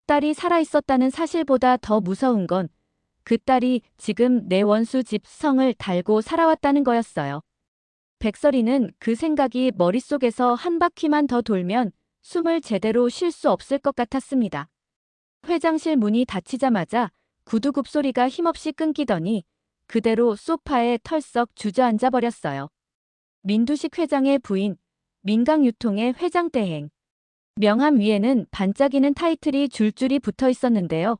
딸이 살아있었다는 사실보다 더 무서운 건 그 딸이 지금 내 원수 집 성을 달고 살아왔다는 거였어요. 백설이는 그 생각이 머릿속에서 한 바퀴만 더 돌면 숨을 제대로 쉴 수 없을 것 같았습니다. 회장실 문이 닫히자마자 구두굽 소리가 힘없이 끊기더니 그대로 소파에 털썩 주저앉아 버렸어요. 민두식 회장의 부인, 민강유통의 회장 대행. 명함 위에는 반짝이는 타이틀이 줄줄이 붙어 있었는데요.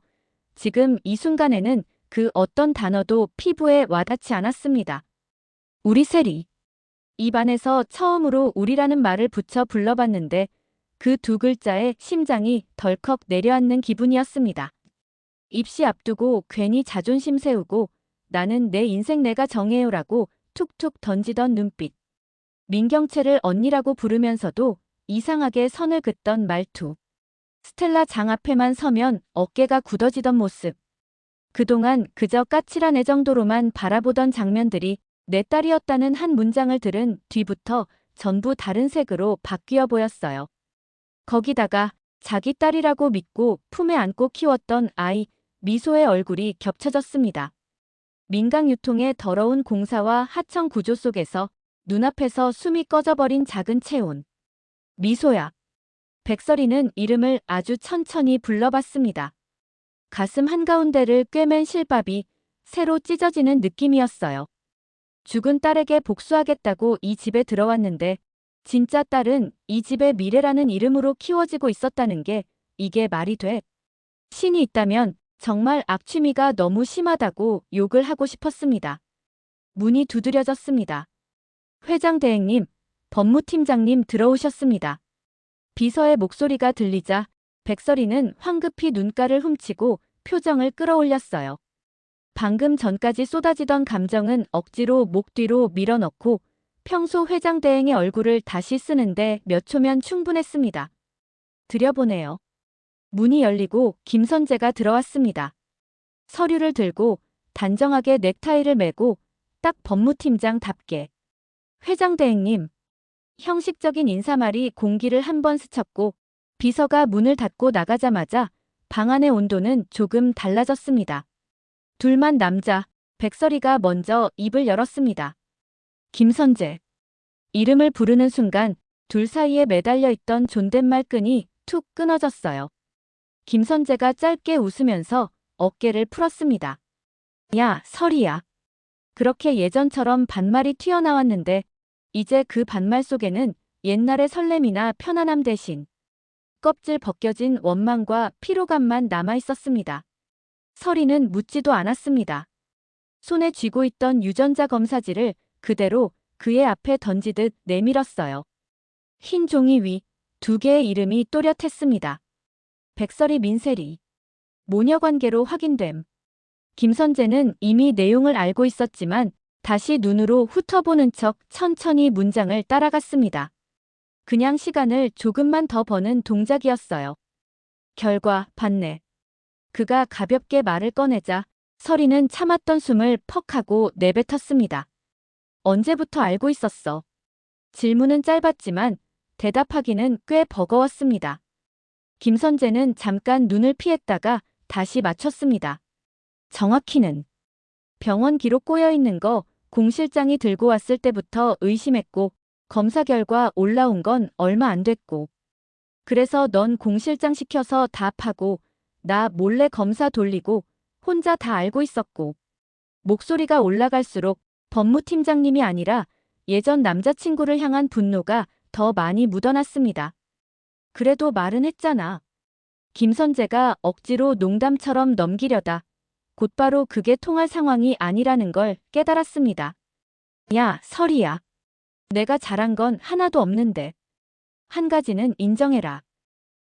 지금 이 순간에는 그 어떤 단어도 피부에 와닿지 않았습니다. 우리 세리. 입안에서 처음으로 우리라는 말을 붙여 불러봤는데 그 두 글자에 심장이 덜컥 내려앉는 기분이었습니다. 입시 앞두고 괜히 자존심 세우고 나는 내 인생 내가 정해요라고 툭툭 던지던 눈빛. 민경채를 언니라고 부르면서도 이상하게 선을 긋던 말투. 스텔라 장 앞에만 서면 어깨가 굳어지던 모습. 그동안 그저 까칠한 애정도로만 바라보던 장면들이 내 딸이었다는 한 문장을 들은 뒤부터 전부 다른 색으로 바뀌어 보였어요. 거기다가 자기 딸이라고 믿고 품에 안고 키웠던 아이, 미소의 얼굴이 겹쳐졌습니다. 민강유통의 더러운 공사와 하청 구조 속에서 눈앞에서 숨이 꺼져버린 작은 체온. 미소야. 백설이는 이름을 아주 천천히 불러봤습니다. 가슴 한가운데를 꿰맨 실밥이 새로 찢어지는 느낌이었어요. 죽은 딸에게 복수하겠다고 이 집에 들어왔는데 진짜 딸은 이 집의 미래라는 이름으로 키워지고 있었다는 게 이게 말이 돼? 신이 있다면 정말 악취미가 너무 심하다고 욕을 하고 싶었습니다. 문이 두드려졌습니다. 회장 대행님, 법무팀장님 들어오셨습니다. 비서의 목소리가 들리자 백설이는 황급히 눈가를 훔치고 표정을 끌어올렸어요. 방금 전까지 쏟아지던 감정은 억지로 목 뒤로 밀어넣고 평소 회장 대행의 얼굴을 다시 쓰는데 몇 초면 충분했습니다. 들여보내요. 문이 열리고 김선재가 들어왔습니다. 서류를 들고 단정하게 넥타이를 매고 딱 법무팀장답게. 회장 대행님. 형식적인 인사말이 공기를 한번 스쳤고 비서가 문을 닫고 나가자마자 방 안의 온도는 조금 달라졌습니다. 둘만 남자, 백설이가 먼저 입을 열었습니다. 김선재. 이름을 부르는 순간 둘 사이에 매달려 있던 존댓말 끈이 툭 끊어졌어요. 김선재가 짧게 웃으면서 어깨를 풀었습니다. 야, 설이야. 그렇게 예전처럼 반말이 튀어나왔는데 이제 그 반말 속에는 옛날의 설렘이나 편안함 대신 껍질 벗겨진 원망과 피로감만 남아있었습니다. 설이는 묻지도 않았습니다. 손에 쥐고 있던 유전자 검사지를 그대로 그의 앞에 던지듯 내밀었어요. 흰 종이 위 두 개의 이름이 또렷했습니다. 백설이 민세리. 모녀관계로 확인됨. 김선재는 이미 내용을 알고 있었지만 다시 눈으로 훑어보는 척 천천히 문장을 따라갔습니다. 그냥 시간을 조금만 더 버는 동작이었어요. 결과, 받네. 그가 가볍게 말을 꺼내자 설이는 참았던 숨을 퍽 하고 내뱉었습니다. 언제부터 알고 있었어? 질문은 짧았지만 대답하기는 꽤 버거웠습니다. 김선재는 잠깐 눈을 피했다가 다시 맞췄습니다. 정확히는 병원 기록 꼬여있는 거 공 실장이 들고 왔을 때부터 의심했고 검사 결과 올라온 건 얼마 안 됐고 그래서 넌 공 실장 시켜서 다 파고 나 몰래 검사 돌리고 혼자 다 알고 있었고 목소리가 올라갈수록 법무팀장님이 아니라 예전 남자친구를 향한 분노가 더 많이 묻어났습니다. 그래도 말은 했잖아. 김선재가 억지로 농담처럼 넘기려다 곧바로 그게 통할 상황이 아니라는 걸 깨달았습니다. 야, 설이야. 내가 잘한 건 하나도 없는데. 한 가지는 인정해라.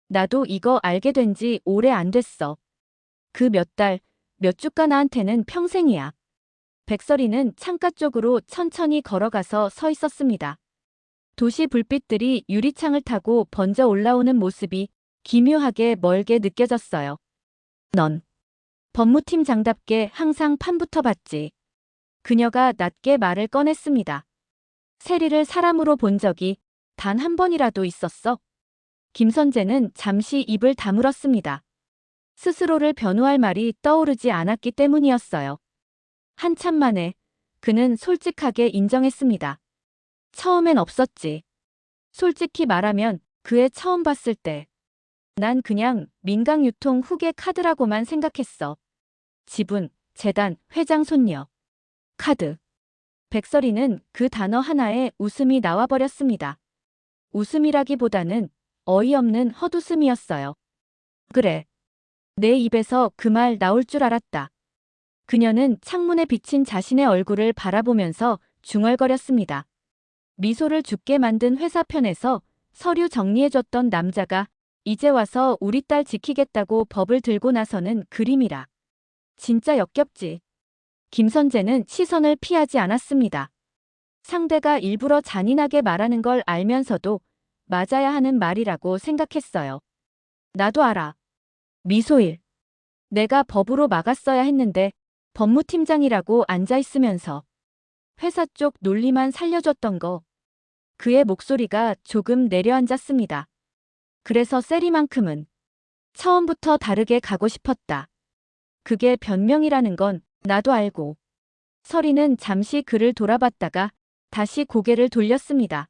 나도 이거 알게 된 지 오래 안 됐어. 그 몇 달, 몇 주가 나한테는 평생이야. 백설이는 창가 쪽으로 천천히 걸어가서 서 있었습니다. 도시 불빛들이 유리창을 타고 번져 올라오는 모습이 기묘하게 멀게 느껴졌어요. 넌 법무팀장답게 항상 판부터 봤지. 그녀가 낮게 말을 꺼냈습니다. 세리를 사람으로 본 적이 단 한 번이라도 있었어? 김선재는 잠시 입을 다물었습니다. 스스로를 변호할 말이 떠오르지 않았기 때문이었어요. 한참 만에 그는 솔직하게 인정했습니다. 처음엔 없었지. 솔직히 말하면 그애 처음 봤을 때 난 그냥 민강유통 후계 카드라고만 생각했어. 지분, 재단, 회장 손녀, 카드. 백설이는 그 단어 하나에 웃음이 나와버렸습니다. 웃음이라기보다는 어이없는 헛웃음이었어요. 그래. 내 입에서 그 말 나올 줄 알았다. 그녀는 창문에 비친 자신의 얼굴을 바라보면서 중얼거렸습니다. 미소를 죽게 만든 회사편에서 서류 정리해줬던 남자가 이제 와서 우리 딸 지키겠다고 법을 들고 나서는 그림이라. 진짜 역겹지. 김선재는 시선을 피하지 않았습니다. 상대가 일부러 잔인하게 말하는 걸 알면서도 맞아야 하는 말이라고 생각했어요. 나도 알아. 미소일. 내가 법으로 막았어야 했는데 법무팀장이라고 앉아있으면서 회사 쪽 논리만 살려줬던 거. 그의 목소리가 조금 내려앉았습니다. 그래서 세리만큼은 처음부터 다르게 가고 싶었다. 그게 변명이라는 건 나도 알고. 설이는 잠시 그를 돌아봤다가 다시 고개를 돌렸습니다.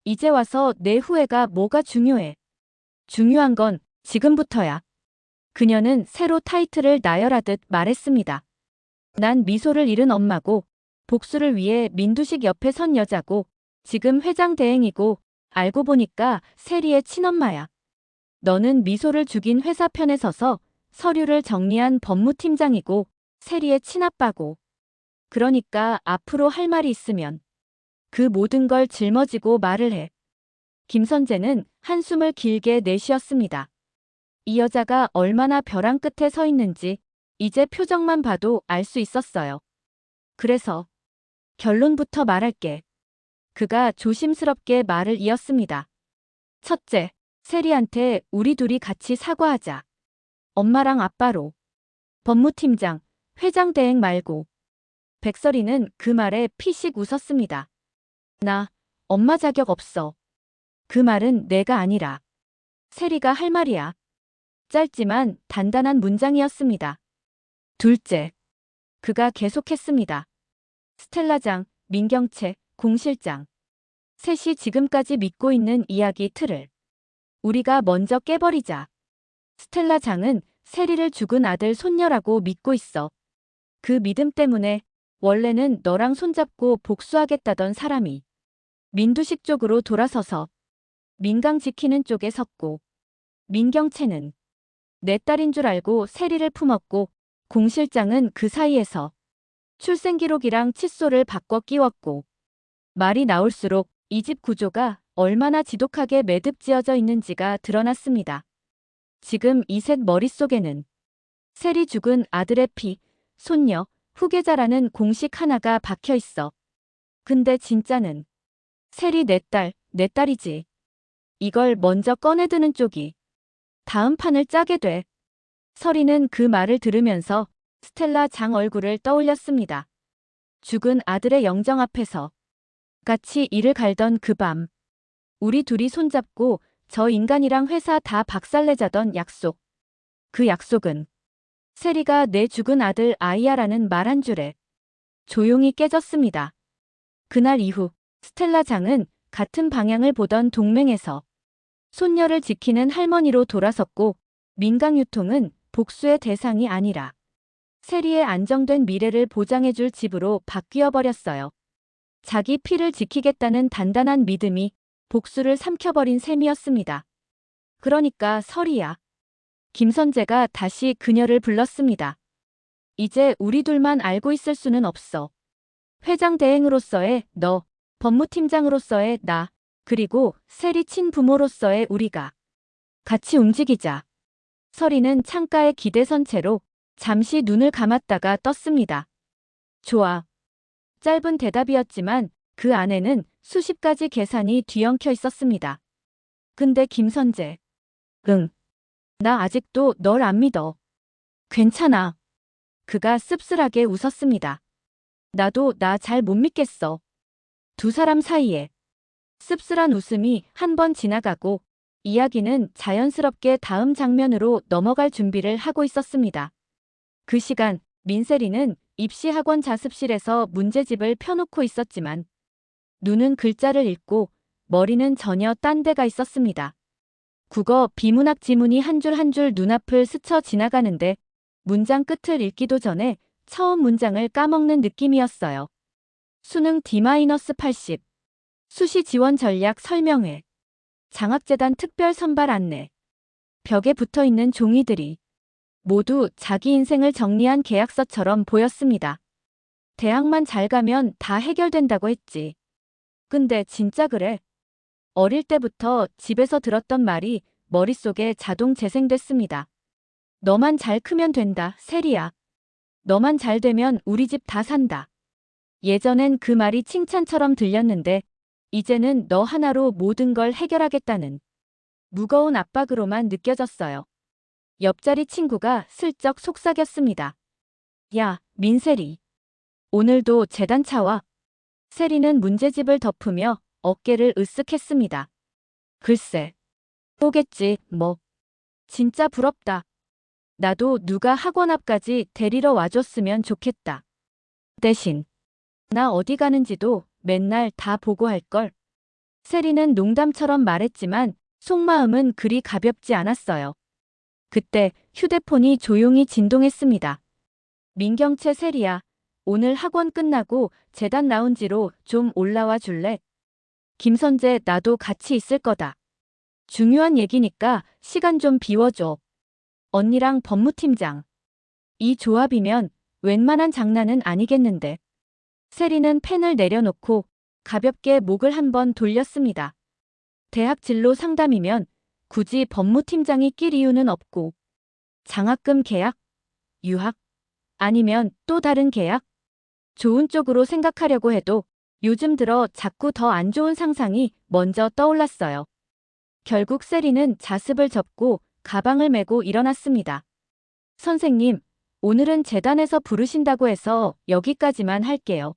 이제 와서 내 후회가 뭐가 중요해. 중요한 건 지금부터야. 그녀는 새로 타이틀을 나열하듯 말했습니다. 난 미소를 잃은 엄마고 복수를 위해 민두식 옆에 선 여자고 지금 회장 대행이고 알고 보니까 세리의 친엄마야. 너는 미소를 죽인 회사 편에 서서 서류를 정리한 법무팀장이고 세리의 친아빠고. 그러니까 앞으로 할 말이 있으면 그 모든 걸 짊어지고 말을 해. 김선재는 한숨을 길게 내쉬었습니다. 이 여자가 얼마나 벼랑 끝에 서 있는지 이제 표정만 봐도 알 수 있었어요. 그래서 결론부터 말할게. 그가 조심스럽게 말을 이었습니다. 첫째, 세리한테 우리 둘이 같이 사과하자. 엄마랑 아빠로. 법무팀장, 회장 대행 말고. 백설이는 그 말에 피식 웃었습니다. 나 엄마 자격 없어. 그 말은 내가 아니라 세리가 할 말이야. 짧지만 단단한 문장이었습니다. 둘째, 그가 계속했습니다. 스텔라장, 민경채, 공실장. 셋이 지금까지 믿고 있는 이야기 틀을 우리가 먼저 깨버리자. 스텔라장은 세리를 죽은 아들 손녀라고 믿고 있어. 그 믿음 때문에 원래는 너랑 손잡고 복수하겠다던 사람이 민두식 쪽으로 돌아서서 민강 지키는 쪽에 섰고, 민경채는 내 딸인 줄 알고 세리를 품었고, 공실장은 그 사이에서 출생기록이랑 칫솔을 바꿔 끼웠고. 말이 나올수록 이 집 구조가 얼마나 지독하게 매듭지어져 있는지가 드러났습니다. 지금 이 셋 머릿속에는 세리 죽은 아들의 피, 손녀, 후계자라는 공식 하나가 박혀 있어. 근데 진짜는 세리 내 딸이지. 이걸 먼저 꺼내드는 쪽이 다음 판을 짜게 돼. 설이는 그 말을 들으면서 스텔라 장 얼굴을 떠올렸습니다. 죽은 아들의 영정 앞에서 같이 이를 갈던 그 밤. 우리 둘이 손잡고 저 인간이랑 회사 다 박살내자던 약속. 그 약속은 세리가 내 죽은 아들 아이야라는 말 한 줄에 조용히 깨졌습니다. 그날 이후 스텔라 장은 같은 방향을 보던 동맹에서 손녀를 지키는 할머니로 돌아섰고, 민강유통은 복수의 대상이 아니라 세리의 안정된 미래를 보장해줄 집으로 바뀌어 버렸어요. 자기 피를 지키겠다는 단단한 믿음이 복수를 삼켜버린 셈이었습니다. 그러니까 설이야. 김선재가 다시 그녀를 불렀습니다. 이제 우리 둘만 알고 있을 수는 없어. 회장 대행으로서의 너, 법무팀장으로서의 나, 그리고 세리 친부모로서의 우리가 같이 움직이자. 설이는 창가에 기대선 채로 잠시 눈을 감았다가 떴습니다. 좋아. 짧은 대답이었지만 그 안에는 수십 가지 계산이 뒤엉켜 있었습니다. 근데 김선재. 응. 나 아직도 널 안 믿어. 괜찮아. 그가 씁쓸하게 웃었습니다. 나도 나 잘 못 믿겠어. 두 사람 사이에 씁쓸한 웃음이 한 번 지나가고 이야기는 자연스럽게 다음 장면으로 넘어갈 준비를 하고 있었습니다. 그 시간 민세리는 입시학원 자습실에서 문제집을 펴놓고 있었지만 눈은 글자를 읽고 머리는 전혀 딴 데가 있었습니다. 국어 비문학 지문이 한 줄 한 줄 눈앞을 스쳐 지나가는데 문장 끝을 읽기도 전에 처음 문장을 까먹는 느낌이었어요. 수능 D-80, 수시 지원 전략 설명회, 장학재단 특별 선발 안내, 벽에 붙어있는 종이들이 모두 자기 인생을 정리한 계약서처럼 보였습니다. 대학만 잘 가면 다 해결된다고 했지. 근데 진짜 그래? 어릴 때부터 집에서 들었던 말이 머릿속에 자동 재생됐습니다. 너만 잘 크면 된다, 세리야. 너만 잘 되면 우리 집 다 산다. 예전엔 그 말이 칭찬처럼 들렸는데 이제는 너 하나로 모든 걸 해결하겠다는 무거운 압박으로만 느껴졌어요. 옆자리 친구가 슬쩍 속삭였습니다. 야, 민세리. 오늘도 재단차 와. 세리는 문제집을 덮으며 어깨를 으쓱했습니다. 글쎄. 오겠지, 뭐. 진짜 부럽다. 나도 누가 학원 앞까지 데리러 와줬으면 좋겠다. 대신 나 어디 가는지도 맨날 다 보고할걸. 세리는 농담처럼 말했지만 속마음은 그리 가볍지 않았어요. 그때 휴대폰이 조용히 진동했습니다. 민경채 세리야, 오늘 학원 끝나고 재단 라운지로 좀 올라와 줄래? 김선재 나도 같이 있을 거다. 중요한 얘기니까 시간 좀 비워줘. 언니랑 법무팀장. 이 조합이면 웬만한 장난은 아니겠는데. 세리는 펜을 내려놓고 가볍게 목을 한번 돌렸습니다. 대학 진로 상담이면 굳이 법무팀장이 낄 이유는 없고 장학금 계약? 유학? 아니면 또 다른 계약? 좋은 쪽으로 생각하려고 해도 요즘 들어 자꾸 더 안 좋은 상상이 먼저 떠올랐어요. 결국 세리는 자습을 접고 가방을 메고 일어났습니다. 선생님, 오늘은 재단에서 부르신다고 해서 여기까지만 할게요.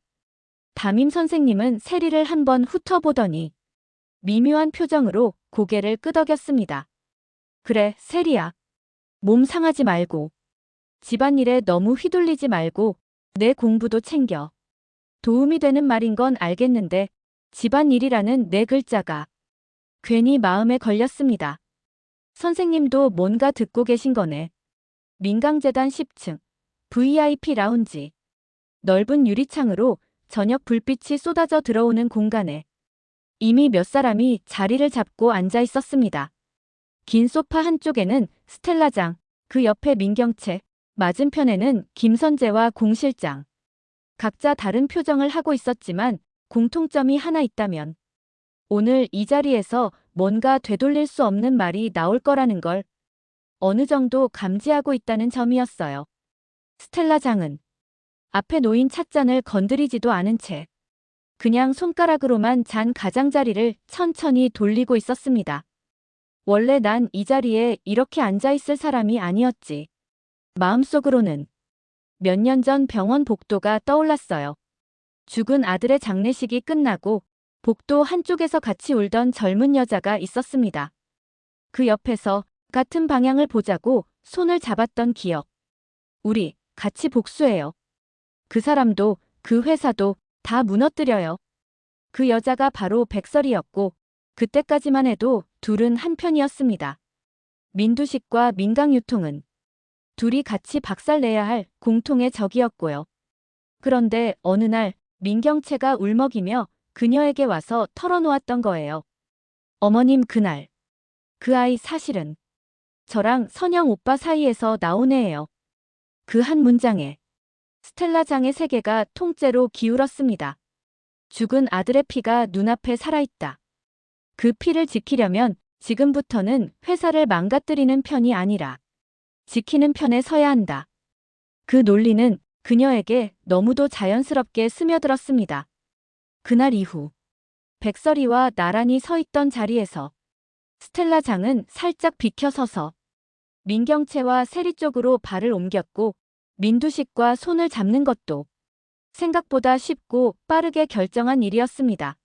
담임 선생님은 세리를 한번 훑어보더니 미묘한 표정으로 고개를 끄덕였습니다. 그래, 세리야. 몸 상하지 말고. 집안일에 너무 휘둘리지 말고 내 공부도 챙겨. 도움이 되는 말인 건 알겠는데 집안일이라는 네 글자가 괜히 마음에 걸렸습니다. 선생님도 뭔가 듣고 계신 거네. 민강재단 10층 VIP 라운지. 넓은 유리창으로 저녁 불빛이 쏟아져 들어오는 공간에 이미 몇 사람이 자리를 잡고 앉아 있었습니다. 긴 소파 한쪽에는 스텔라장, 그 옆에 민경채, 맞은편에는 김선재와 공 실장. 각자 다른 표정을 하고 있었지만 공통점이 하나 있다면 오늘 이 자리에서 뭔가 되돌릴 수 없는 말이 나올 거라는 걸 어느 정도 감지하고 있다는 점이었어요. 스텔라장은 앞에 놓인 찻잔을 건드리지도 않은 채 그냥 손가락으로만 잔 가장자리를 천천히 돌리고 있었습니다. 원래 난 이 자리에 이렇게 앉아있을 사람이 아니었지. 마음속으로는 몇 년 전 병원 복도가 떠올랐어요. 죽은 아들의 장례식이 끝나고 복도 한쪽에서 같이 울던 젊은 여자가 있었습니다. 그 옆에서 같은 방향을 보자고 손을 잡았던 기억. 우리 같이 복수해요. 그 사람도 그 회사도 다 무너뜨려요. 그 여자가 바로 백설이었고 그때까지만 해도 둘은 한편이었습니다. 민두식과 민강유통은 둘이 같이 박살내야 할 공통의 적이었고요. 그런데 어느 날 민경채가 울먹이며 그녀에게 와서 털어놓았던 거예요. 어머님 그날 그 아이 사실은 저랑 선영 오빠 사이에서 나온 애예요. 그 한 문장에 스텔라장의 세계가 통째로 기울었습니다. 죽은 아들의 피가 눈앞에 살아있다. 그 피를 지키려면 지금부터는 회사를 망가뜨리는 편이 아니라 지키는 편에 서야 한다. 그 논리는 그녀에게 너무도 자연스럽게 스며들었습니다. 그날 이후 백설이와 나란히 서 있던 자리에서 스텔라장은 살짝 비켜서서 민경채와 세리 쪽으로 발을 옮겼고 민두식과 손을 잡는 것도 생각보다 쉽고 빠르게 결정한 일이었습니다.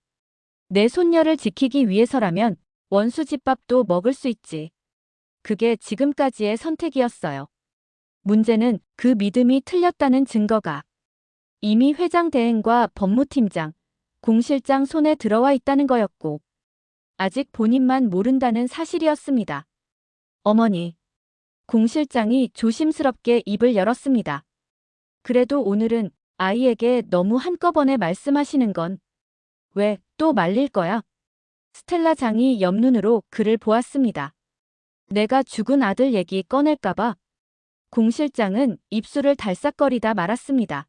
내 손녀를 지키기 위해서라면 원수 집밥도 먹을 수 있지. 그게 지금까지의 선택이었어요. 문제는 그 믿음이 틀렸다는 증거가 이미 회장 대행과 법무팀장, 공실장 손에 들어와 있다는 거였고, 아직 본인만 모른다는 사실이었습니다. 어머니, 공실장이 조심스럽게 입을 열었습니다. 그래도 오늘은 아이에게 너무 한꺼번에 말씀하시는 건 왜 또 말릴 거야? 스텔라 장이 옆눈으로 그를 보았습니다. 내가 죽은 아들 얘기 꺼낼까봐. 공 실장은 입술을 달싹거리다 말았습니다.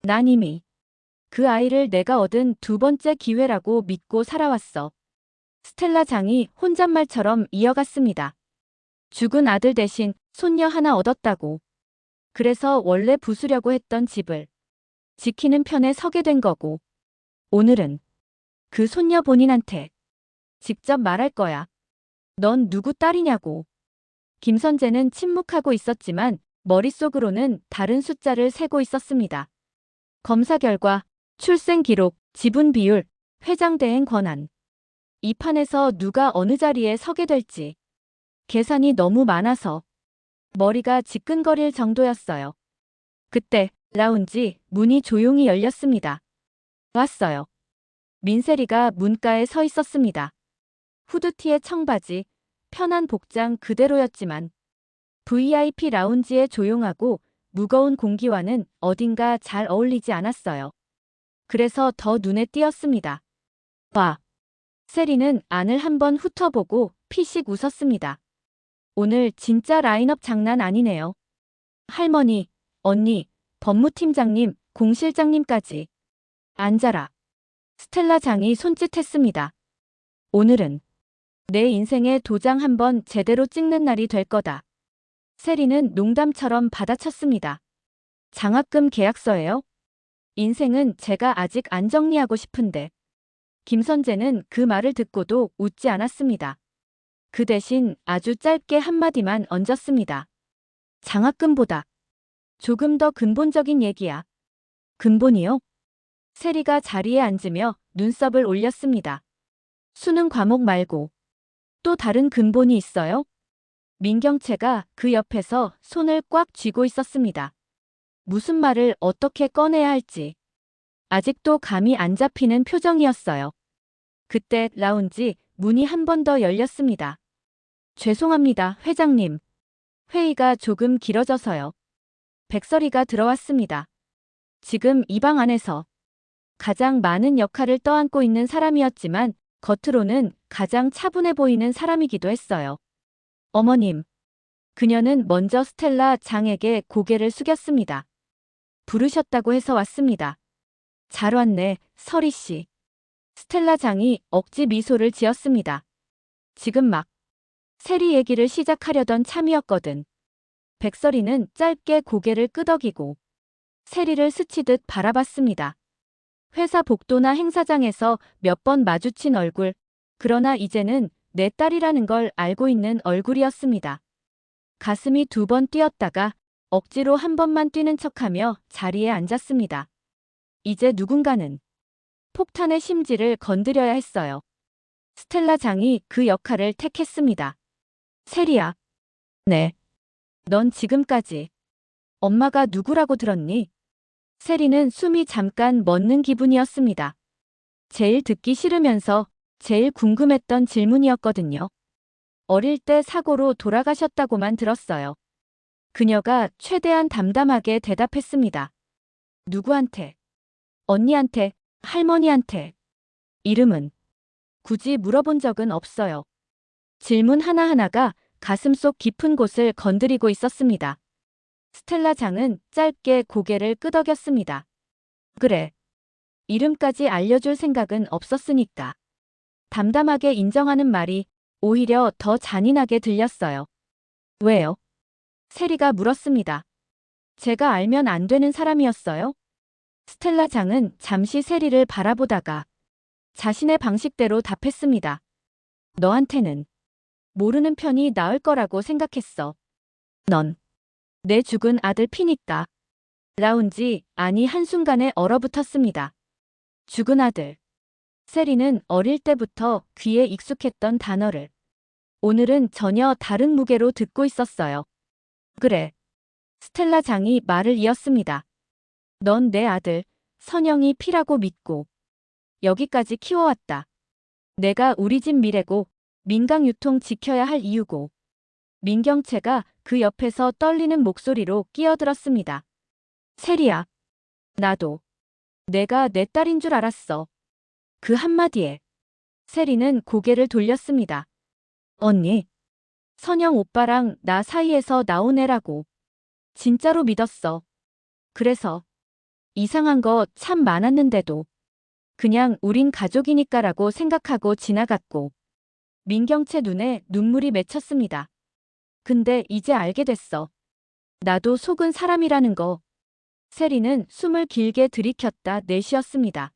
난 이미 그 아이를 내가 얻은 두 번째 기회라고 믿고 살아왔어. 스텔라 장이 혼잣말처럼 이어갔습니다. 죽은 아들 대신 손녀 하나 얻었다고. 그래서 원래 부수려고 했던 집을 지키는 편에 서게 된 거고. 오늘은 그 손녀 본인한테 직접 말할 거야. 넌 누구 딸이냐고. 김선재는 침묵하고 있었지만 머릿속으로는 다른 숫자를 세고 있었습니다. 검사 결과, 출생 기록, 지분 비율, 회장 대행 권한. 이 판에서 누가 어느 자리에 서게 될지. 계산이 너무 많아서 머리가 지끈거릴 정도였어요. 그때 라운지 문이 조용히 열렸습니다. 왔어요. 민세리가 문가에 서 있었습니다. 후드티에 청바지, 편한 복장 그대로였지만 VIP 라운지의 조용하고 무거운 공기와는 어딘가 잘 어울리지 않았어요. 그래서 더 눈에 띄었습니다. 봐. 세리는 안을 한번 훑어보고 피식 웃었습니다. 오늘 진짜 라인업 장난 아니네요. 할머니, 언니, 법무팀장님, 공실장님까지. 앉아라. 스텔라 장이 손짓했습니다. 오늘은 내 인생의 도장 한번 제대로 찍는 날이 될 거다. 세리는 농담처럼 받아쳤습니다. 장학금 계약서예요? 인생은 제가 아직 안 정리하고 싶은데. 김선재는 그 말을 듣고도 웃지 않았습니다. 그 대신 아주 짧게 한마디만 얹었습니다. 장학금보다 조금 더 근본적인 얘기야. 근본이요? 세리가 자리에 앉으며 눈썹을 올렸습니다. 수능 과목 말고 또 다른 근본이 있어요? 민경채가 그 옆에서 손을 꽉 쥐고 있었습니다. 무슨 말을 어떻게 꺼내야 할지 아직도 감이 안 잡히는 표정이었어요. 그때 라운지 문이 한 번 더 열렸습니다. 죄송합니다, 회장님. 회의가 조금 길어져서요. 백설이가 들어왔습니다. 지금 이 방 안에서 가장 많은 역할을 떠안고 있는 사람이었지만 겉으로는 가장 차분해 보이는 사람이기도 했어요. 어머님. 그녀는 먼저 스텔라 장에게 고개를 숙였습니다. 부르셨다고 해서 왔습니다. 잘 왔네, 설희 씨. 스텔라 장이 억지 미소를 지었습니다. 지금 막 세리 얘기를 시작하려던 참이었거든. 백설이는 짧게 고개를 끄덕이고 세리를 스치듯 바라봤습니다. 회사 복도나 행사장에서 몇 번 마주친 얼굴, 그러나 이제는 내 딸이라는 걸 알고 있는 얼굴이었습니다. 가슴이 두 번 뛰었다가 억지로 한 번만 뛰는 척하며 자리에 앉았습니다. 이제 누군가는 폭탄의 심지를 건드려야 했어요. 스텔라 장이 그 역할을 택했습니다. 세리야. 네. 넌 지금까지 엄마가 누구라고 들었니? 세리는 숨이 잠깐 멎는 기분이었습니다. 제일 듣기 싫으면서 제일 궁금했던 질문이었거든요. 어릴 때 사고로 돌아가셨다고만 들었어요. 그녀가 최대한 담담하게 대답했습니다. 누구한테? 언니한테, 할머니한테. 이름은 굳이 물어본 적은 없어요. 질문 하나하나가 가슴속 깊은 곳을 건드리고 있었습니다. 스텔라 장은 짧게 고개를 끄덕였습니다. 그래. 이름까지 알려줄 생각은 없었으니까. 담담하게 인정하는 말이 오히려 더 잔인하게 들렸어요. 왜요? 세리가 물었습니다. 제가 알면 안 되는 사람이었어요? 스텔라 장은 잠시 세리를 바라보다가 자신의 방식대로 답했습니다. 너한테는 모르는 편이 나을 거라고 생각했어. 넌 내 죽은 아들 피니까. 라운지 안이 한순간에 얼어붙었습니다. 죽은 아들. 세리는 어릴 때부터 귀에 익숙했던 단어를 오늘은 전혀 다른 무게로 듣고 있었어요. 그래. 스텔라 장이 말을 이었습니다. 넌 내 아들, 선영이 피라고 믿고 여기까지 키워왔다. 내가 우리 집 미래고 민강 유통 지켜야 할 이유고. 민경채가 그 옆에서 떨리는 목소리로 끼어들었습니다. 세리야. 나도. 내가 내 딸인 줄 알았어. 그 한마디에 세리는 고개를 돌렸습니다. 언니. 선영 오빠랑 나 사이에서 나온 애라고. 진짜로 믿었어. 그래서 이상한 거 참 많았는데도 그냥 우린 가족이니까라고 생각하고 지나갔고. 민경채 눈에 눈물이 맺혔습니다. 근데 이제 알게 됐어. 나도 속은 사람이라는 거. 세리는 숨을 길게 들이켰다 내쉬었습니다.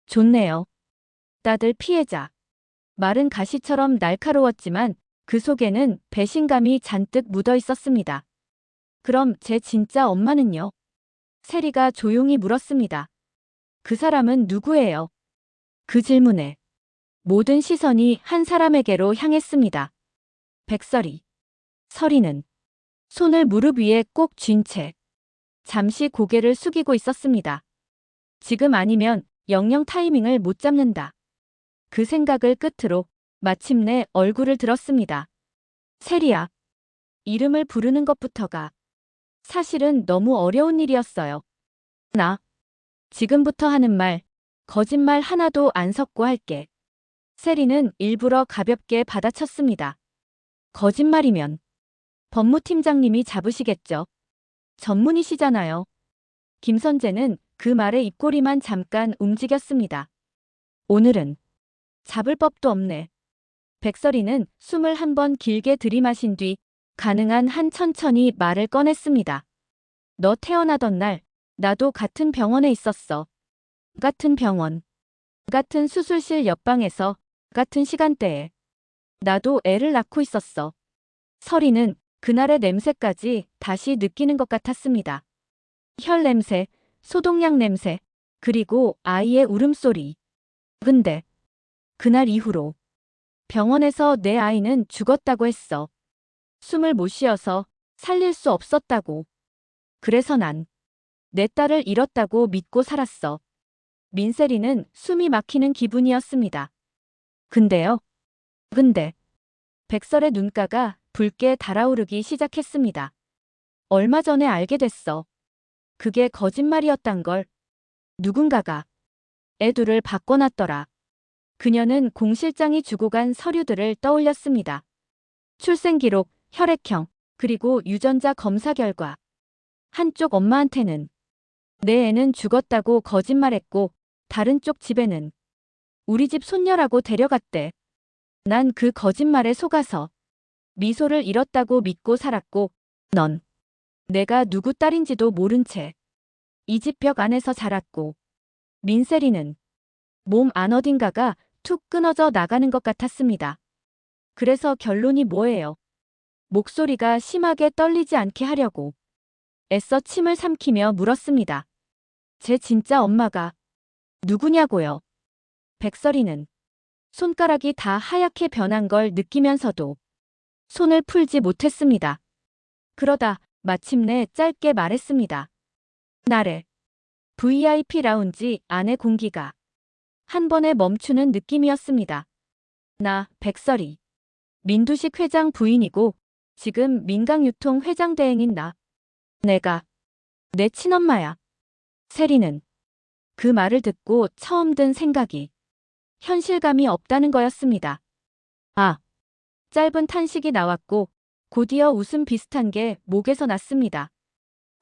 좋네요. 다들 피해자. 말은 가시처럼 날카로웠지만 그 속에는 배신감이 잔뜩 묻어 있었습니다. 그럼 제 진짜 엄마는요? 세리가 조용히 물었습니다. 그 사람은 누구예요? 그 질문에 모든 시선이 한 사람에게로 향했습니다. 백설이. 설이는 손을 무릎 위에 꼭 쥔 채 잠시 고개를 숙이고 있었습니다. 지금 아니면 영영 타이밍을 못 잡는다. 그 생각을 끝으로 마침내 얼굴을 들었습니다. 세리야. 이름을 부르는 것부터가 사실은 너무 어려운 일이었어요. 나 지금부터 하는 말, 거짓말 하나도 안 섞고 할게. 세리는 일부러 가볍게 받아쳤습니다. 거짓말이면 법무팀장님이 잡으시겠죠. 전문이시잖아요. 김선재는 그 말에 입꼬리만 잠깐 움직였습니다. 오늘은 잡을 법도 없네. 백설이는 숨을 한 번 길게 들이마신 뒤 가능한 한 천천히 말을 꺼냈습니다. 너 태어나던 날 나도 같은 병원에 있었어. 같은 병원. 같은 수술실 옆방에서 같은 시간대에. 나도 애를 낳고 있었어. 설이는 그날의 냄새까지 다시 느끼는 것 같았습니다. 혈 냄새, 소독약 냄새, 그리고 아이의 울음소리. 근데 그날 이후로 병원에서 내 아이는 죽었다고 했어. 숨을 못 쉬어서 살릴 수 없었다고. 그래서 난 내 딸을 잃었다고 믿고 살았어. 민세리는 숨이 막히는 기분이었습니다. 근데요? 근데 백설의 눈가가 붉게 달아오르기 시작했습니다. 얼마 전에 알게 됐어. 그게 거짓말이었단 걸. 누군가가 애둘을 바꿔놨더라. 그녀는 공실장이 주고 간 서류들을 떠올렸습니다. 출생기록, 혈액형, 그리고 유전자 검사 결과. 한쪽 엄마한테는 내 애는 죽었다고 거짓말했고 다른 쪽 집에는 우리 집 손녀라고 데려갔대. 난 그 거짓말에 속아서 미소를 잃었다고 믿고 살았고 넌 내가 누구 딸인지도 모른 채 이 집 벽 안에서 자랐고 민세리는 몸 안 어딘가가 툭 끊어져 나가는 것 같았습니다. 그래서 결론이 뭐예요? 목소리가 심하게 떨리지 않게 하려고 애써 침을 삼키며 물었습니다. 제 진짜 엄마가 누구냐고요? 백설이는 손가락이 다 하얗게 변한 걸 느끼면서도 손을 풀지 못했습니다. 그러다 마침내 짧게 말했습니다. 나래. VIP 라운지 안의 공기가 한 번에 멈추는 느낌이었습니다. 나 백설이. 민두식 회장 부인이고 지금 민강유통 회장 대행인 나. 내가 내 친엄마야. 세리는 그 말을 듣고 처음 든 생각이 현실감이 없다는 거였습니다. 아. 짧은 탄식이 나왔고 곧이어 웃음 비슷한 게 목에서 났습니다.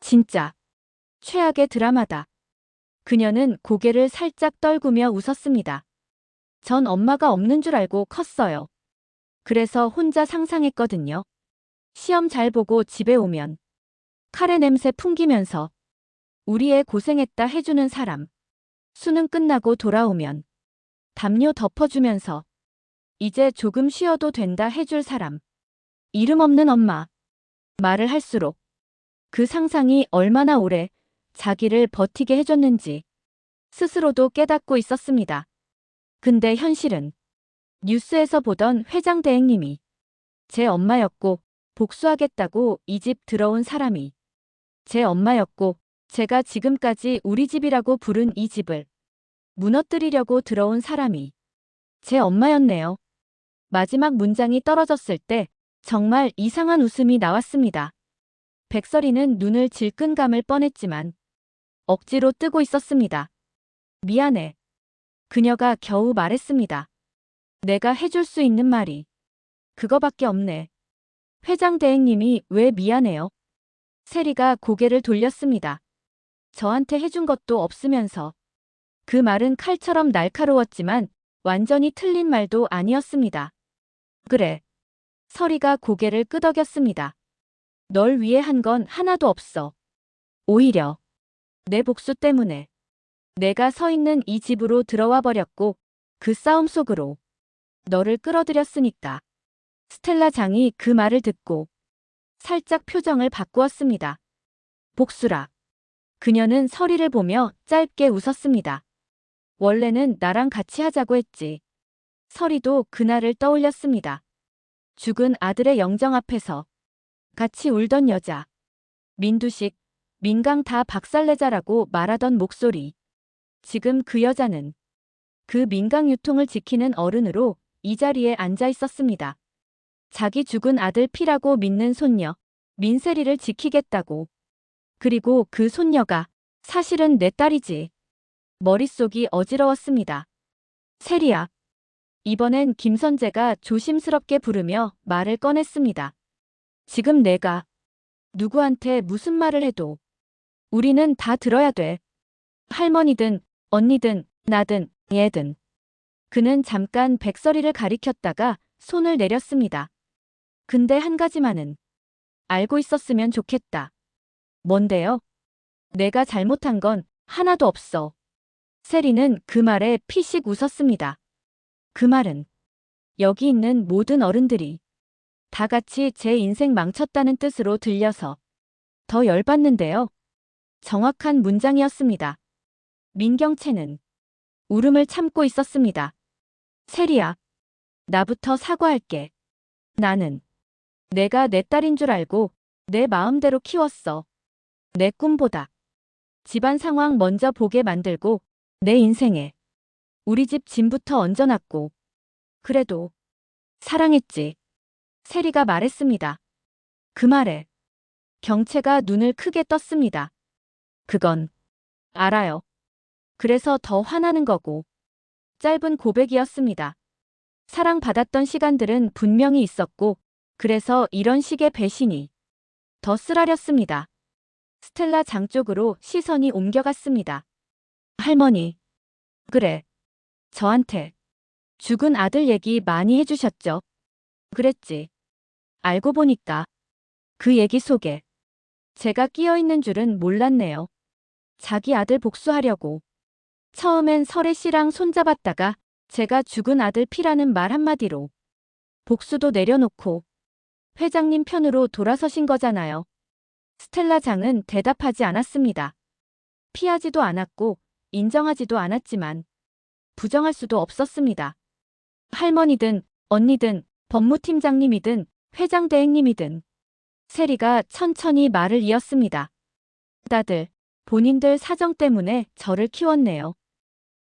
진짜 최악의 드라마다. 그녀는 고개를 살짝 떨구며 웃었습니다. 전 엄마가 없는 줄 알고 컸어요. 그래서 혼자 상상했거든요. 시험 잘 보고 집에 오면 카레 냄새 풍기면서 우리 애 고생했다 해주는 사람. 수능 끝나고 돌아오면 담요 덮어주면서 이제 조금 쉬어도 된다 해줄 사람. 이름 없는 엄마. 말을 할수록 그 상상이 얼마나 오래 자기를 버티게 해줬는지 스스로도 깨닫고 있었습니다. 근데 현실은 뉴스에서 보던 회장 대행님이 제 엄마였고 복수하겠다고 이 집 들어온 사람이 제 엄마였고 제가 지금까지 우리 집이라고 부른 이 집을 무너뜨리려고 들어온 사람이 제 엄마였네요. 마지막 문장이 떨어졌을 때 정말 이상한 웃음이 나왔습니다. 백설이는 눈을 질끈 감을 뻔했지만 억지로 뜨고 있었습니다. 미안해. 그녀가 겨우 말했습니다. 내가 해줄 수 있는 말이 그거밖에 없네. 회장 대행님이 왜 미안해요? 세리가 고개를 돌렸습니다. 저한테 해준 것도 없으면서. 그 말은 칼처럼 날카로웠지만 완전히 틀린 말도 아니었습니다. 그래. 서리가 고개를 끄덕였습니다. 널 위해 한 건 하나도 없어. 오히려 내 복수 때문에 내가 서 있는 이 집으로 들어와 버렸고 그 싸움 속으로 너를 끌어들였으니까. 스텔라 장이 그 말을 듣고 살짝 표정을 바꾸었습니다. 복수라. 그녀는 서리를 보며 짧게 웃었습니다. 원래는 나랑 같이 하자고 했지. 서리도 그날을 떠올렸습니다. 죽은 아들의 영정 앞에서 같이 울던 여자. 민두식, 민강 다 박살내자라고 말하던 목소리. 지금 그 여자는 그 민강 유통을 지키는 어른으로 이 자리에 앉아 있었습니다. 자기 죽은 아들 피라고 믿는 손녀, 민세리를 지키겠다고. 그리고 그 손녀가 사실은 내 딸이지. 머릿속이 어지러웠습니다. 세리야. 이번엔 김선재가 조심스럽게 부르며 말을 꺼냈습니다. 지금 내가 누구한테 무슨 말을 해도 우리는 다 들어야 돼. 할머니든 언니든 나든 얘든. 그는 잠깐 백설이를 가리켰다가 손을 내렸습니다. 근데 한 가지만은 알고 있었으면 좋겠다. 뭔데요? 내가 잘못한 건 하나도 없어. 세리는 그 말에 피식 웃었습니다. 그 말은 여기 있는 모든 어른들이 다 같이 제 인생 망쳤다는 뜻으로 들려서 더 열받는데요. 정확한 문장이었습니다. 민경채는 울음을 참고 있었습니다. 세리야, 나부터 사과할게. 나는 내가 내 딸인 줄 알고 내 마음대로 키웠어. 내 꿈보다 집안 상황 먼저 보게 만들고 내 인생에 우리 집 짐부터 얹어놨고 그래도 사랑했지. 세리가 말했습니다. 그 말에 경채가 눈을 크게 떴습니다. 그건 알아요. 그래서 더 화나는 거고. 짧은 고백이었습니다. 사랑받았던 시간들은 분명히 있었고 그래서 이런 식의 배신이 더 쓰라렸습니다. 스텔라 장 쪽으로 시선이 옮겨갔습니다. 할머니. 그래. 저한테 죽은 아들 얘기 많이 해주셨죠? 그랬지. 알고 보니까 그 얘기 속에 제가 끼어 있는 줄은 몰랐네요. 자기 아들 복수하려고. 처음엔 설혜 씨랑 손잡았다가 제가 죽은 아들 피라는 말 한마디로 복수도 내려놓고 회장님 편으로 돌아서신 거잖아요. 스텔라 장은 대답하지 않았습니다. 피하지도 않았고 인정하지도 않았지만 부정할 수도 없었습니다. 할머니든 언니든 법무팀장님이든 회장 대행님이든. 세리가 천천히 말을 이었습니다. 다들 본인들 사정 때문에 저를 키웠네요.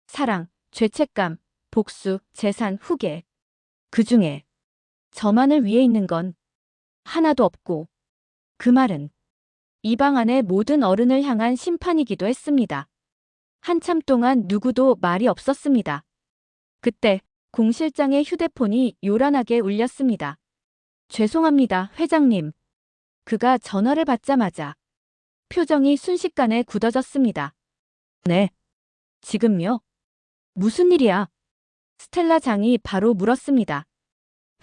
사랑, 죄책감, 복수, 재산, 후계. 그중에 저만을 위해 있는 건 하나도 없고. 그 말은 이 방 안의 모든 어른을 향한 심판이기도 했습니다. 한참 동안 누구도 말이 없었습니다. 그때 공 실장의 휴대폰이 요란하게 울렸습니다. 죄송합니다, 회장님. 그가 전화를 받자마자 표정이 순식간에 굳어졌습니다. 네. 지금요? 무슨 일이야? 스텔라 장이 바로 물었습니다.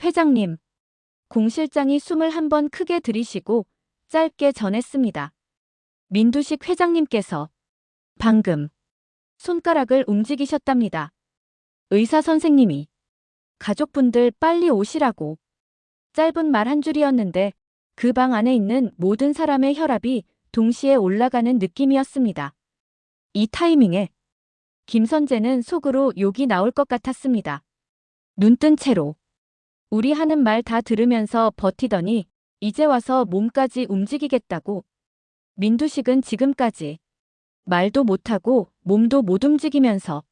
회장님. 공 실장이 숨을 한 번 크게 들이쉬고 짧게 전했습니다. 민두식 회장님께서 방금 손가락을 움직이셨답니다. 의사 선생님이 가족분들 빨리 오시라고. 짧은 말 한 줄이었는데 그 방 안에 있는 모든 사람의 혈압이 동시에 올라가는 느낌이었습니다. 이 타이밍에 김선재는 속으로 욕이 나올 것 같았습니다. 눈뜬 채로. 우리 하는 말 다 들으면서 버티더니 이제 와서 몸까지 움직이겠다고. 민두식은 지금까지 말도 못하고 몸도 못 움직이면서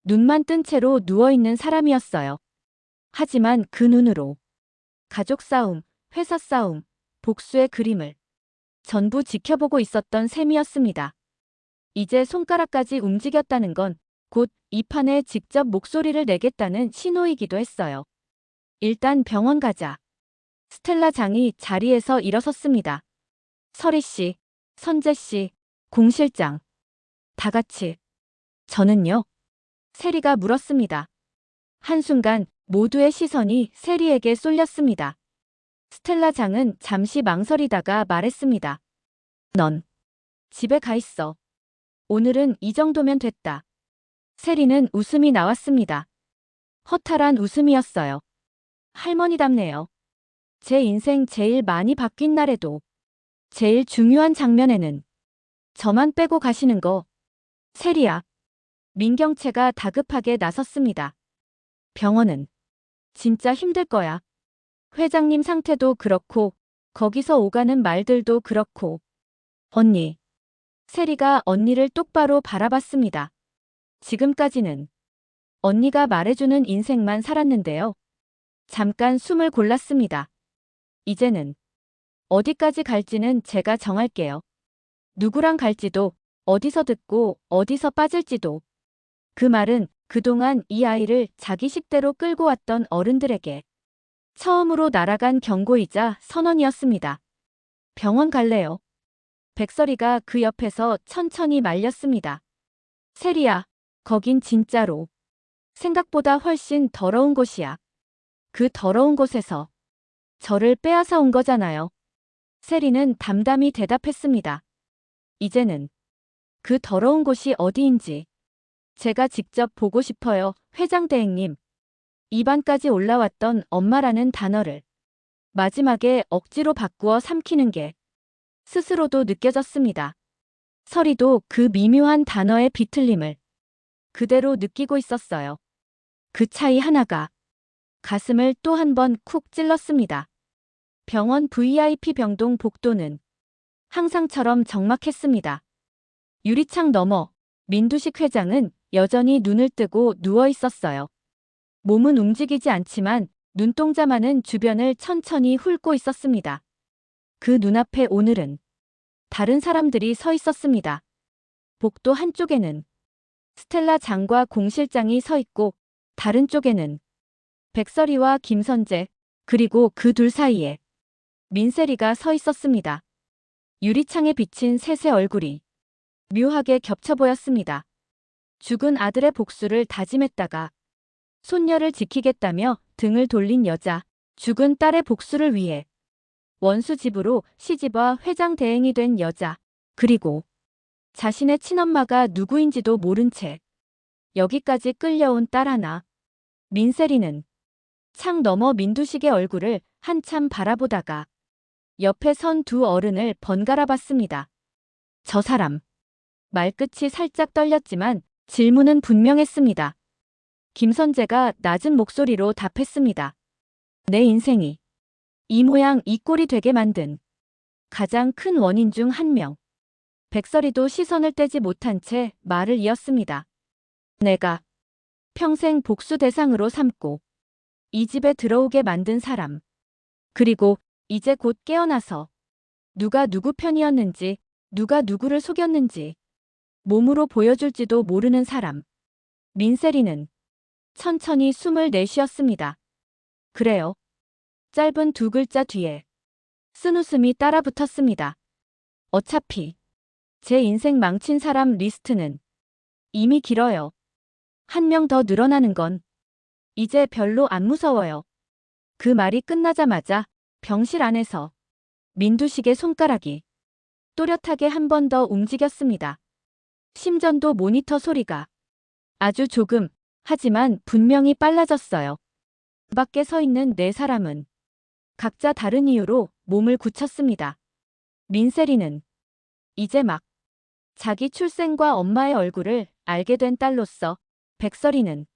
눈만 뜬 채로 누워있는 사람이었어요. 하지만 그 눈으로 가족 싸움, 회사 싸움, 복수의 그림을 전부 지켜보고 있었던 셈이었습니다. 이제 손가락까지 움직였다는 건 곧 이 판에 직접 목소리를 내겠다는 신호이기도 했어요. 일단 병원 가자. 스텔라 장이 자리에서 일어섰습니다. 설희 씨, 선재 씨, 공 실장. 다 같이. 저는요? 세리가 물었습니다. 한순간 모두의 시선이 세리에게 쏠렸습니다. 스텔라 장은 잠시 망설이다가 말했습니다. 넌 집에 가 있어. 오늘은 이 정도면 됐다. 세리는 웃음이 나왔습니다. 허탈한 웃음이었어요. 할머니답네요. 제 인생 제일 많이 바뀐 날에도 제일 중요한 장면에는 저만 빼고 가시는 거. 세리야. 민경채가 다급하게 나섰습니다. 병원은 진짜 힘들 거야. 회장님 상태도 그렇고 거기서 오가는 말들도 그렇고. 언니. 세리가 언니를 똑바로 바라봤습니다. 지금까지는 언니가 말해주는 인생만 살았는데요. 잠깐 숨을 골랐습니다. 이제는 어디까지 갈지는 제가 정할게요. 누구랑 갈지도, 어디서 듣고 어디서 빠질지도. 그 말은 그동안 이 아이를 자기 식대로 끌고 왔던 어른들에게 처음으로 날아간 경고이자 선언이었습니다. 병원 갈래요. 백설이가 그 옆에서 천천히 말렸습니다. 세리야, 거긴 진짜로 생각보다 훨씬 더러운 곳이야. 그 더러운 곳에서 저를 빼앗아 온 거잖아요. 세리는 담담히 대답했습니다. 이제는 그 더러운 곳이 어디인지 제가 직접 보고 싶어요, 회장 대행님. 입안까지 올라왔던 엄마라는 단어를 마지막에 억지로 바꾸어 삼키는 게 스스로도 느껴졌습니다. 설이도 그 미묘한 단어의 비틀림을 그대로 느끼고 있었어요. 그 차이 하나가 가슴을 또 한 번 쿡 찔렀습니다. 병원 VIP 병동 복도는 항상처럼 적막했습니다. 유리창 너머 민두식 회장은 여전히 눈을 뜨고 누워 있었어요. 몸은 움직이지 않지만 눈동자만은 주변을 천천히 훑고 있었습니다. 그 눈앞에 오늘은 다른 사람들이 서 있었습니다. 복도 한쪽에는 스텔라 장과 공 실장이 서 있고 다른 쪽에는 백설이와 김선재, 그리고 그 둘 사이에 민세리가 서 있었습니다. 유리창에 비친 셋의 얼굴이 묘하게 겹쳐 보였습니다. 죽은 아들의 복수를 다짐했다가 손녀를 지키겠다며 등을 돌린 여자, 죽은 딸의 복수를 위해 원수 집으로 시집와 회장 대행이 된 여자, 그리고 자신의 친엄마가 누구인지도 모른 채 여기까지 끌려온 딸 하나. 민세리는 창 너머 민두식의 얼굴을 한참 바라보다가 옆에 선 두 어른을 번갈아 봤습니다. 저 사람. 말끝이 살짝 떨렸지만 질문은 분명했습니다. 김선재가 낮은 목소리로 답했습니다. 내 인생이 이 모양 이 꼴이 되게 만든 가장 큰 원인 중 한 명. 백설이도 시선을 떼지 못한 채 말을 이었습니다. 내가 평생 복수 대상으로 삼고 이 집에 들어오게 만든 사람. 그리고 이제 곧 깨어나서 누가 누구 편이었는지, 누가 누구를 속였는지 몸으로 보여줄지도 모르는 사람. 민세리는 천천히 숨을 내쉬었습니다. 그래요. 짧은 두 글자 뒤에 쓴웃음이 따라 붙었습니다. 어차피 제 인생 망친 사람 리스트는 이미 길어요. 한 명 더 늘어나는 건 이제 별로 안 무서워요. 그 말이 끝나자마자 병실 안에서 민두식의 손가락이 또렷하게 한 번 더 움직였습니다. 심전도 모니터 소리가 아주 조금, 하지만 분명히 빨라졌어요. 밖에 서 있는 네 사람은 각자 다른 이유로 몸을 굳혔습니다. 민세리는 이제 막 자기 출생과 엄마의 얼굴을 알게 된 딸로서 백설이는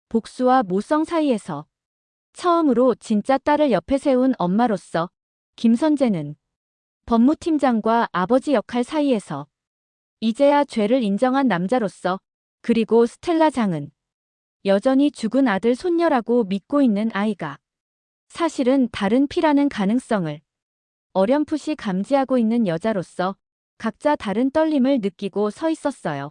복수와 모성 사이에서 처음으로 진짜 딸을 옆에 세운 엄마로서 김선재는 법무팀장과 아버지 역할 사이에서 이제야 죄를 인정한 남자로서 그리고 스텔라 장은 여전히 죽은 아들 손녀라고 믿고 있는 아이가 사실은 다른 피라는 가능성을 어렴풋이 감지하고 있는 여자로서 각자 다른 떨림을 느끼고 서 있었어요.